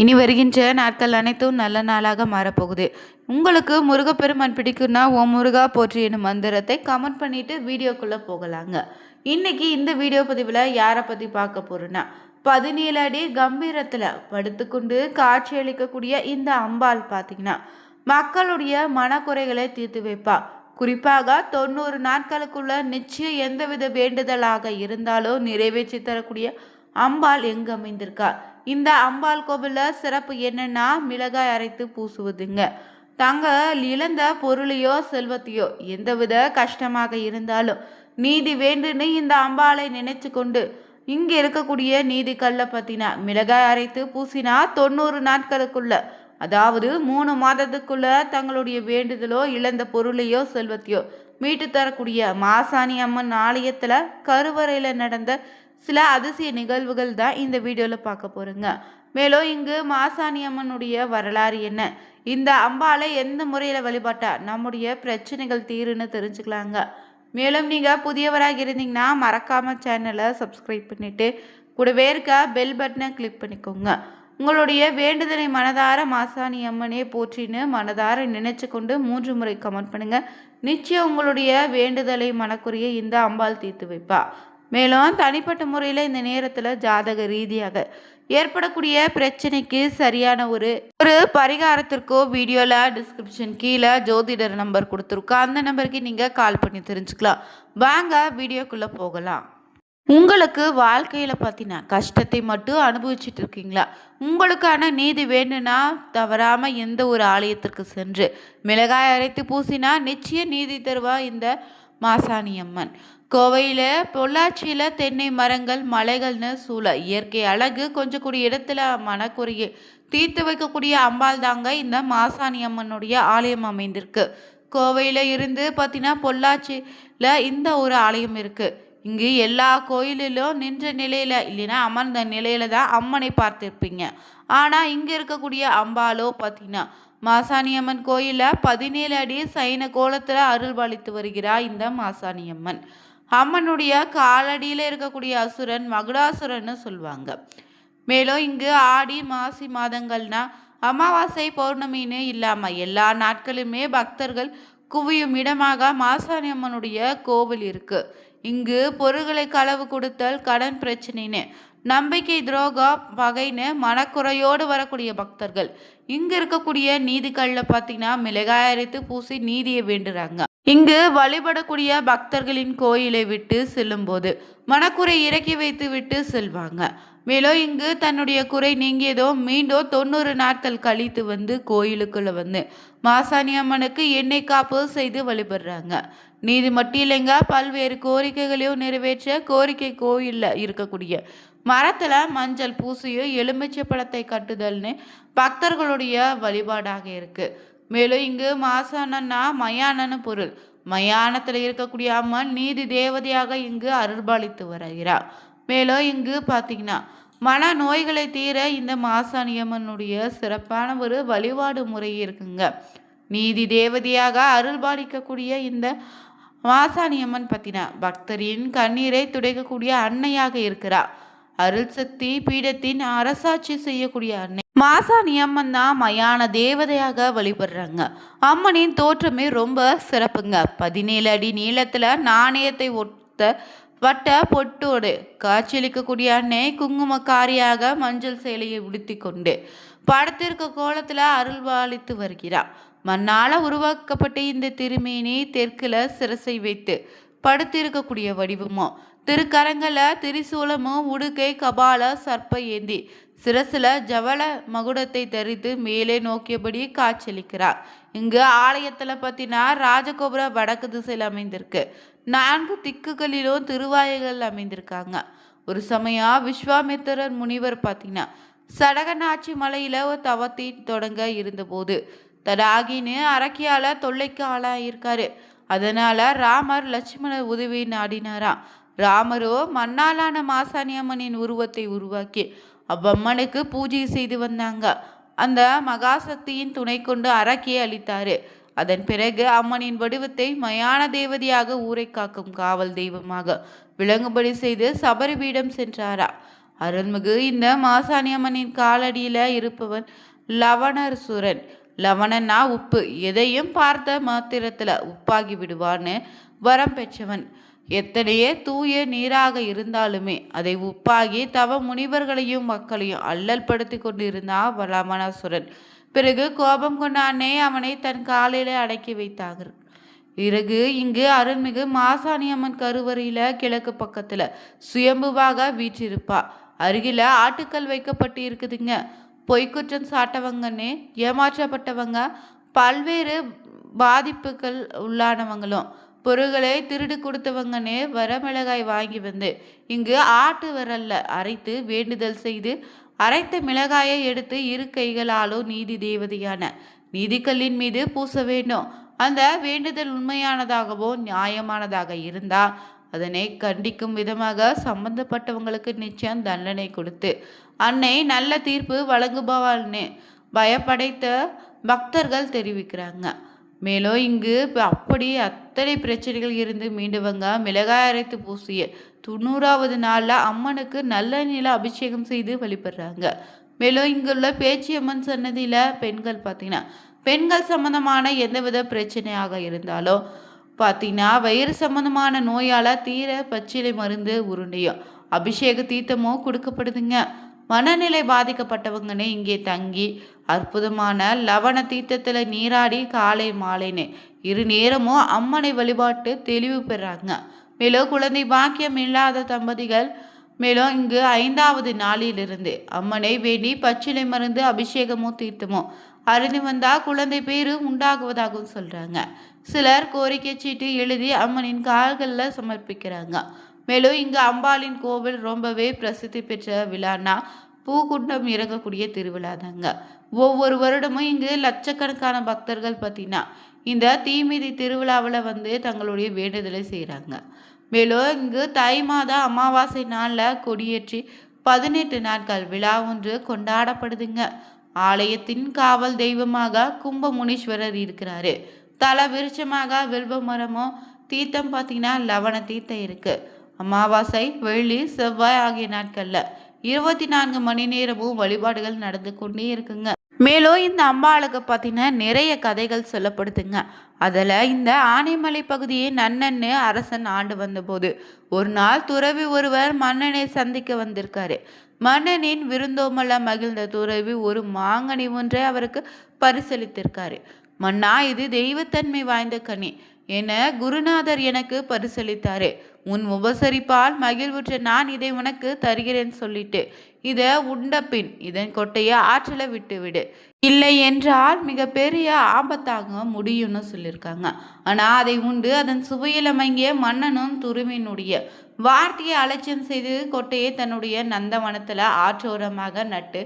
இனி வருகின்ற நாட்கள் அனைத்தும் நல்ல நாளாக மாறப்போகுது. உங்களுக்கு முருகப்பெருமான் பிடிக்குன்னா ஓம் முருகா போற்றி எனும் மந்திரத்தை கமெண்ட் பண்ணிட்டு வீடியோக்குள்ளே போகலாங்க. இன்னைக்கு இந்த வீடியோ பதிவில் யாரை பற்றி பார்க்க போகிறோன்னா 17 அடி கம்பீரத்தில் படுத்துக்கொண்டு காட்சியளிக்கக்கூடிய இந்த அம்பாள் பார்த்தீங்கன்னா மக்களுடைய மனக்குறைகளை தீர்த்து வைப்பா. குறிப்பாக 90 நாட்களுக்குள்ள நிச்சயம் எந்தவித வேண்டுதலாக இருந்தாலும் நிறைவேற்றி தரக்கூடிய அம்பாள் எங்கு அமைந்திருக்கா. இந்த அம்பாள் கோவிலில் சிறப்பு என்னன்னா மிளகாய் அரைத்து பூசுவதுங்க. தங்கள் இழந்த பொருளையோ செல்வத்தையோ எந்தவித கஷ்டமாக இருந்தாலும் நீதி வேண்டுன்னு இந்த அம்பாளை நினைச்சு கொண்டு இங்கே இருக்கக்கூடிய நீதி கல்லை பற்றினா மிளகாய் அரைத்து பூசினா 90 நாட்களுக்குள்ள, அதாவது 3 மாதத்துக்குள்ள தங்களுடைய வேண்டுதலோ இழந்த பொருளையோ செல்வத்தையோ மீட்டு தரக்கூடிய மாசாணி அம்மன் ஆலயத்தில் கருவறையில் நடந்த சில அதிசய நிகழ்வுகள் தான் இந்த வீடியோவில் பார்க்க போகிறோங்க. மேலும் இங்கு மாசாணி அம்மனுடைய வரலாறு என்ன, இந்த அம்பாலை எந்த முறையில் வழிபாட்டா நம்முடைய பிரச்சனைகள் தீருன்னு தெரிஞ்சுக்கலாங்க. மேலும் நீங்கள் புதியவராக இருந்தீங்கன்னா மறக்காமல் சேனலை சப்ஸ்கிரைப் பண்ணிவிட்டு கூடவே இருக்க பெல் பட்டனை கிளிக் பண்ணிக்கோங்க. உங்களுடைய வேண்டுதலை மனதார மாசாணி அம்மனே போற்றின்னு மனதார நினைச்சு கொண்டு 3 முறை கமெண்ட் பண்ணுங்கள். நிச்சயம் உங்களுடைய வேண்டுதலை மனக்குறைய இந்த அம்பாள் தீர்த்து வைப்பா. மேலும் தனிப்பட்ட முறையில் இந்த நேரத்தில் ஜாதக ரீதியாக ஏற்படக்கூடிய பிரச்சனைக்கு சரியான ஒரு பரிகாரத்திற்கோ வீடியோவில் டிஸ்கிரிப்ஷன் கீழே ஜோதிடர் நம்பர் கொடுத்துருக்கோம். அந்த நம்பருக்கு நீங்கள் கால் பண்ணி தெரிஞ்சுக்கலாம். வாங்க வீடியோக்குள்ளே போகலாம். உங்களுக்கு வாழ்க்கையில் பார்த்தீங்கன்னா கஷ்டத்தை மட்டும் அனுபவிச்சுட்டு இருக்கீங்களா? உங்களுக்கான நீதி வேணும்னா தவறாமல் எந்த ஒரு ஆலயத்திற்கு சென்று மிளகாய் அரைத்து பூசினா நிச்சயம் நீதி தருவா இந்த மாசாணி அம்மன். கோவையில் பொள்ளாச்சியில் தென்னை மரங்கள் மலைகள்னு சூழ இயற்கை அழகு கொஞ்சம் கூடிய இடத்துல மனக்குறையை தீர்த்து வைக்கக்கூடிய அம்பாள் தாங்க இந்த மாசாணி அம்மனுடைய ஆலயம் அமைந்திருக்கு. கோவையில் இருந்து பார்த்தீங்கன்னா பொள்ளாச்சியில் இந்த ஒரு ஆலயம் இருக்குது. இங்கு எல்லா கோயிலிலும் நின்ற நிலையில் இல்லைன்னா அமர்ந்த நிலையில தான் அம்மனை பார்த்துருப்பீங்க. ஆனால் இங்கே இருக்கக்கூடிய அம்பாலோ பார்த்தீங்கன்னா மாசாணி அம்மன் கோயிலில் 17 அடி சைன கோலத்தில் அருள்பாலித்து வருகிறார் இந்த மாசாணி அம்மன். அம்மனுடைய காலடியில் இருக்கக்கூடிய அசுரன் மகுடாசுரன்னு சொல்லுவாங்க. மேலும் இங்கு ஆடி மாசி மாதங்கள்னா அமாவாசை பௌர்ணமின்னு இல்லாமல் எல்லா நாட்களுமே பக்தர்கள் குவியும் இடமாக மாசாணி அம்மனுடைய கோவில் இருக்கு. இங்கு பொருள்களை களவு கொடுத்தல், கடன் பிரச்சனைன்னு, நம்பிக்கை துரோகம், பகைன்னு மனக்குறையோடு வரக்கூடிய பக்தர்கள் இங்கு இருக்கக்கூடிய நீதிகளில் பார்த்தீங்கன்னா மிளகாய் அரைத்து பூசி நீதியை வேண்டுறாங்க. இங்கு வழிபடக்கூடிய பக்தர்களின் கோயிலை விட்டு செல்லும்போது மனக்குறை இறக்கி வைத்து விட்டு செல்வாங்க. மேலும் இங்கு தன்னுடைய குறை நீங்கியதோ மீண்டும் 90 நாட்கள் கழித்து வந்து கோயிலுக்குள்ள வந்து மாசாணி அம்மனுக்கு எண்ணெய் காப்பு செய்து வழிபடுறாங்க. நீதி மட்டும் இல்லைங்க, பல்வேறு கோரிக்கைகளையும் நிறைவேற்ற கோரிக்கை கோயிலில் இருக்கக்கூடிய மரத்தில் மஞ்சள் பூசியோ எலுமிச்சை பழத்தை கட்டுதல்னு பக்தர்களுடைய வழிபாடாக இருக்கு. மேலும் இங்கு மாசாணன்னா மயானன்னு பொருள். மயானத்தில் இருக்கக்கூடிய அம்மன் நீதி தேவதையாக இங்கு அருள்பாலித்து வருகிறார். மேலும் இங்கு பார்த்தீங்கன்னா மன நோய்களை தீர இந்த மாசாணி அம்மனுடைய சிறப்பான ஒரு வழிபாடு முறை இருக்குங்க. நீதி தேவதையாக அருள்பாலிக்கக்கூடிய இந்த மாசாணி அம்மன் பார்த்தீங்கன்னா பக்தரின் கண்ணீரை துடைக்கக்கூடிய அன்னையாக இருக்கிறார். அருள் சக்தி பீடத்தின் அரசாட்சி செய்யக்கூடிய அன்னை மாசாணி அம்மன் தான் மயான தேவதையாக வழிபடுறாங்க. அம்மனின் தோற்றமே ரொம்ப சிறப்புங்க. 17 அடி நீளத்தில் நாணயத்தை ஒத்த வட்ட பொட்டோடு காட்சியளிக்கக்கூடிய அன்னை குங்குமக்காரியாக மஞ்சள் சேலையை உடுத்தி கொண்டு படத்திற்கு கோலத்தில் அருள்பாலித்து வருகிறார். மண்ணால் உருவாக்கப்பட்ட இந்த திருமேனி தெற்குல சிரசை வைத்து படுத்திருக்கக்கூடிய வடிவமோ, திருக்கரங்கள திரிசூலமும் உடுக்கை கபால சர்ப்ப ஏந்தி சிரசில் ஜவள மகுடத்தை தரித்து மேலே நோக்கியபடி காட்சியளிக்கிறார். இங்கு ஆலயத்தில் பார்த்தீங்கன்னா ராஜகோபுர வடக்கு திசையில் அமைந்திருக்கு. 4 திக்குகளிலும் திருவாய்கள் அமைந்திருக்காங்க. ஒரு சமயம் விஸ்வாமித்திரர் முனிவர் பார்த்தீங்கன்னா சடகநாச்சி மலையில் ஒரு தவத்தை தொடங்க இருந்தபோது தடாகின்னு அரக்கியால தொல்லைக்கு ஆளாயிருக்காரு. அதனால ராமர் லட்சுமணர் உதவி நாடினாராம். ராமரோ மண்ணாலான மாசாணி அம்மனின் உருவத்தை உருவாக்கி அவ்வம்மனுக்கு பூஜை செய்து வந்தாங்க. அந்த மகாசக்தியின் துணை கொண்டு அரக்கியை அளித்தாரு. அதன் பிறகு அம்மனின் வடிவத்தை மயான தேவதையாக ஊரை காக்கும் காவல் தெய்வமாக விளங்கும்படி செய்து சபரிபீடம் சென்றாரா. அருள்மிகு இந்த மாசாணி அம்மனின் காலடியில் இருப்பவன் லவணசுரன். லவணன்னா உப்பு, எதையும் பார்த்த மாத்திரத்தில் உப்பாகி விடுவான்னு வரம் பெற்றவன். எத்தனையே தூய நீராக இருந்தாலுமே அதை உப்பாகி தவ முனிவர்களையும் மக்களையும் அல்லல் படுத்தி கொண்டிருந்தா லவணாசுரன். பிறகு கோபம் கொண்ட அன்னை அவனை தன் காலையில அடக்கி வைத்தாங்க. பிறகு இங்கு அருள்மிகு மாசாணி அம்மன் கருவறையில கிழக்கு பக்கத்துல சுயம்புவாக வீற்றிருப்பா. அருகில ஆட்டுக்கள் வைக்கப்பட்டு இருக்குதுங்க. பொய்க்குற்றம் சாட்டவங்கன்னு ஏமாற்றப்பட்டவங்க, பல்வேறு பாதிப்புகள் உள்ளானவங்களும், பொருள்களை திருடு கொடுத்தவங்கன்னு வரமிளகாய் வாங்கி வந்து இங்கு ஆட்டு விரல்ல அரைத்து வேண்டுதல் செய்து அரைத்த மிளகாயை எடுத்து இரு கைகளாலும் நீதி தேவதையான நீதிக்கல்லின் மீது பூச வேண்டும். அந்த வேண்டுதல் உண்மையானதாகவோ நியாயமானதாக இருந்தால் அதனை கண்டிக்கும் விதமாக சம்பந்தப்பட்டவங்களுக்கு நிச்சயம் தண்டனை கொடுத்து அன்னை நல்ல தீர்ப்பு வழங்குபவாள்னு பயப்படைத்த பக்தர்கள் தெரிவிக்கிறாங்க. மேலும் இங்கு அப்படி அத்தனை பிரச்சனைகள் இருந்து மீண்டவங்க மிளகாய் அரைத்து பூசிய 90வது நாளில் அம்மனுக்கு நல்ல நில அபிஷேகம் செய்து வழிபடுறாங்க. மேலும் இங்குள்ள பேச்சியம்மன் சன்னதியில் பெண்கள் பார்த்தீங்கன்னா பெண்கள் சம்பந்தமான எந்தவித பிரச்சனையாக இருந்தாலும் பார்த்தீங்கன்னா வயிறு சம்பந்தமான நோயால் தீர பச்சிலை மருந்து உருண்டையும் அபிஷேக தீர்த்தமோ கொடுக்கப்படுதுங்க. மனநிலை பாதிக்கப்பட்டவங்கன்னு இங்கே தங்கி அற்புதமான லவண தீர்த்தத்தில் நீராடி காலை மாலைன்னு இரு நேரமும் அம்மனை வழிபாட்டு தெளிவு பெறாங்க. மேலும் குழந்தை பாக்கியம் இல்லாத தம்பதிகள் மேலும் இங்கு 5வது நாளிலிருந்து அம்மனை வேண்டி பச்சிலை மருந்து அபிஷேகமோ தீர்த்தமோ அறிந்து வந்தால் குழந்தை பேரு உண்டாகுவதாகவும் சொல்கிறாங்க. சிலர் கோரிக்கை சீட்டு எழுதி அம்மனின் கால்களில் சமர்ப்பிக்கிறாங்க. மேலும் இங்கு அம்பாளின் கோவில் ரொம்பவே பிரசித்தி பெற்ற விழானா பூக்குண்டம் இறங்கக்கூடிய திருவிழா தாங்க. ஒவ்வொரு வருடமும் இங்கு லட்சக்கணக்கான பக்தர்கள் பார்த்தீங்கன்னா இந்த தீமிதி திருவிழாவில் வந்து தங்களுடைய வேண்டுதலை செய்கிறாங்க. மேலும் இங்கு தை மாத அமாவாசை நாளில் கொடியேற்றி 18 நாட்கள் விழா ஒன்று கொண்டாடப்படுதுங்க. ஆலயத்தின் காவல் தெய்வமாக கும்ப முனீஸ்வரர் இருக்கிறாரு. தல விருட்சமாக வில்வ மரமும் தீர்த்தம் பார்த்தீங்கன்னா லவண தீர்த்தம் இருக்கு. அமாவாசை, வெள்ளி, செவ்வாய் ஆகிய நாட்கள்ல 24 மணி நேரமும் வழிபாடுகள் நடந்து கொண்டே இருக்குங்க. மேலும் இந்த அம்பாளுக்கு பார்த்தீங்கன்னா நிறைய கதைகள் சொல்லப்படுதுங்க. அதில் இந்த ஆனைமலை பகுதியை நன்னன்னு அரசன் ஆண்டு வந்தபோது ஒரு நாள் துறவி ஒருவர் மன்னனை சந்திக்க வந்திருக்காரு. மன்னனின் விருந்தோமல மகிழ்ந்த துறவி ஒரு மாங்கனி ஒன்றை அவருக்கு பரிசளித்திருக்காரு. மன்னா, இது தெய்வத்தன்மை வாய்ந்த கனி என குருநாதர் எனக்கு பரிசளித்தாரு. உன் உபசரிப்பால் மகிழ்வுற்ற நான் இதை உனக்கு தருகிறேன் சொல்லிட்டு இதை உண்ட பின் இதன் கொட்டையை ஆற்றல விட்டுவிடு, இல்லை என்றால் மிக பெரிய ஆபத்தாக முடியும்னு சொல்லியிருக்காங்க. ஆனால் அதை உண்டு அதன் சுவையில் அமைங்கிய மன்னனும் துருவினுடைய வார்த்தையை அலட்சியம் செய்து கொட்டையை தன்னுடைய நந்தவனத்தில் ஆற்றோரமாக நட்டு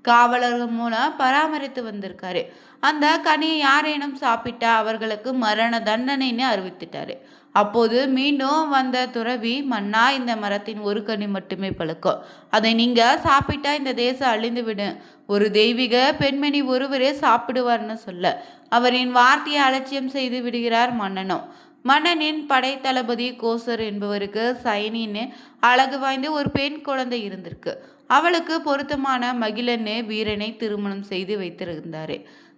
காவலர்கள் மூலம் பராமரித்து வந்திருக்காரு. அந்த கனியை யாரேனும் சாப்பிட்டா அவர்களுக்கு மரண தண்டனைன்னு அறிவித்துட்டாரு. அப்போது மீண்டும் வந்த துறவி, மன்னா, இந்த மரத்தின் ஒரு கனி மட்டுமே பழுக்கும், அதை நீங்க சாப்பிட்டா இந்த தேசம் அழிந்து விடும், ஒரு தெய்வீக பெண்மணி ஒருவரே சாப்பிடுவார்னு சொல்ல அவரின் வார்த்தையை அலட்சியம் செய்து விடுகிறார் மன்னனும். மன்னனின் படை தளபதி கோசர் என்பவருக்கு சயனின்னு அழகு வாய்ந்த ஒரு பெண் குழந்தை இருந்திருக்கு. அவளுக்கு பொருத்தமான மகிழன்னு வீரனை திருமணம் செய்து வைத்திருந்தாரு.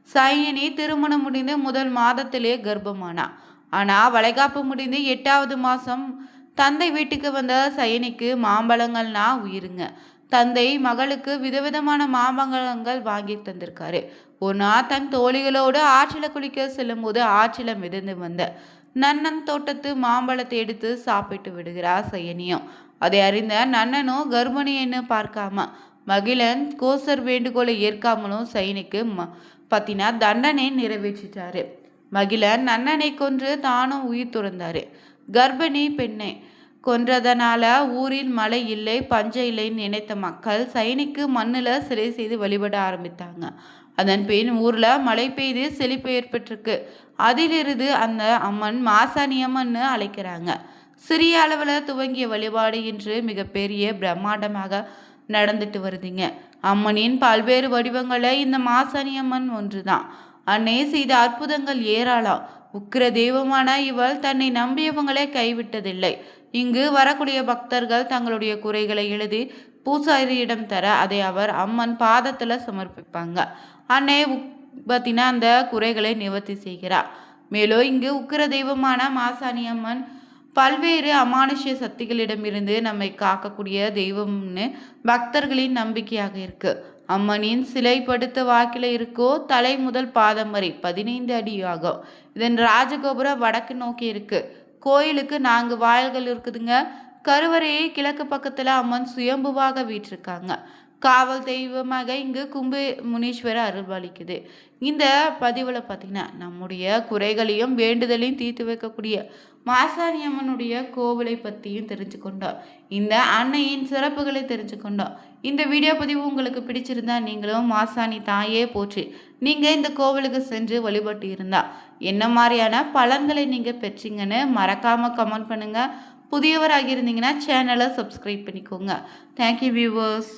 சயனி திருமணம் முடிந்து முதல் மாதத்திலே கர்ப்பமானா. ஆனால் வளைகாப்பு முடிந்து 8வது மாதம் தந்தை வீட்டுக்கு வந்த சயனிக்கு மாம்பழங்கள்னா உயிருங்க. தந்தை மகளுக்கு விதவிதமான மாம்பழங்கள் வாங்கி தந்திருக்காரு. ஒரு நாள் தன் தோழிகளோடு ஆற்றில குளிக்க செல்லும் போது ஆற்றில மிதந்து வந்த நன்னன் தோட்டத்து மாம்பழத்தை எடுத்து சாப்பிட்டு விடுகிறார் சயனியும். அதை அறிந்த நன்னனும் கர்ப்பிணின்னு பார்க்காம மகிழன் கோசர் வேண்டுகோளை ஏற்காமலும் சயனிக்கு பத்தினா தண்டனை நிறைவேற்றிட்டாரு. மகிழன் நன்னனை கொன்று தானும் உயிர் துறந்தாரு. கர்ப்பிணி பெண்ணை கொன்றதனால ஊரில் மழை இல்லை, பஞ்சம் இல்லைன்னு நினைத்த மக்கள் சயனிக்கு மண்ணில் சிலை செய்து வழிபட ஆரம்பித்தாங்க. அதன் பின் ஊரில் மழை பெய்து செழிப்பு ஏற்பட்டிருக்கு. அதிலிருந்து அந்த அம்மன் மாசாணி அம்மன்னு அழைக்கிறாங்க. சிறிய அளவில் துவங்கிய வழிபாடு இன்று மிகப்பெரிய பிரம்மாண்டமாக நடந்துட்டு வருதுங்க. அம்மனின் பல்வேறு வடிவங்களை இந்த மாசாணி அம்மன் ஒன்று தான். அன்னை செய்த அற்புதங்கள் ஏராளம். உக்கிர தெய்வமான இவள் தன்னை நம்பியவங்களே கைவிட்டதில்லை. இங்கு வரக்கூடிய பக்தர்கள் தங்களுடைய குறைகளை எழுதி பூசாரியிடம் தர அதை அவர் அம்மன் பாதத்தில் சமர்ப்பிப்பாங்க. அன்னை பார்த்தீங்கன்னா அந்த குறைகளை நிவர்த்தி செய்கிறார். மேலும் இங்கு உக்கிர தெய்வமான மாசாணி அம்மன் பல்வேறு அமானுஷ்ய சக்திகளிடமிருந்து நம்மை காக்கக்கூடிய தெய்வம்னு பக்தர்களின் நம்பிக்கையாக இருக்கு. அம்மனின் சிலை படுத்த வாக்கில் இருக்கோ தலை முதல் பாதம் வரை 15 அடி ஆகும். இதன் ராஜகோபுரம் வடக்கு நோக்கி இருக்கு. கோயிலுக்கு 4 வாயில்கள் இருக்குதுங்க. கருவறையை கிழக்கு பக்கத்துல அம்மன் சுயம்புவாக வீற்றிருக்காங்க. காவல் தெய்வமாக இங்கு கும்பு முனீஸ்வரர் அருள்பாலிக்குது. இந்த பதிவில் பார்த்தீங்கன்னா நம்முடைய குறைகளையும் வேண்டுதலையும் தீர்த்து வைக்கக்கூடிய மாசாணி அம்மனுடைய கோவிலை பற்றியும் தெரிஞ்சுக்கொண்டோம். இந்த அன்னையின் சிறப்புகளை தெரிஞ்சுக்கொண்டோம். இந்த வீடியோ பதிவு உங்களுக்கு பிடிச்சிருந்தா நீங்களும் மாசாணி தாயே போற்றி நீங்கள் இந்த கோவிலுக்கு சென்று வழிபட்டு இருந்தா என்ன மாதிரியான பலன்களை நீங்கள் பெற்றீங்கன்னு மறக்காமல் கமெண்ட் பண்ணுங்கள். புதியவராக இருந்தீங்கன்னா சேனலை சப்ஸ்கிரைப் பண்ணிக்கோங்க. Thank you viewers.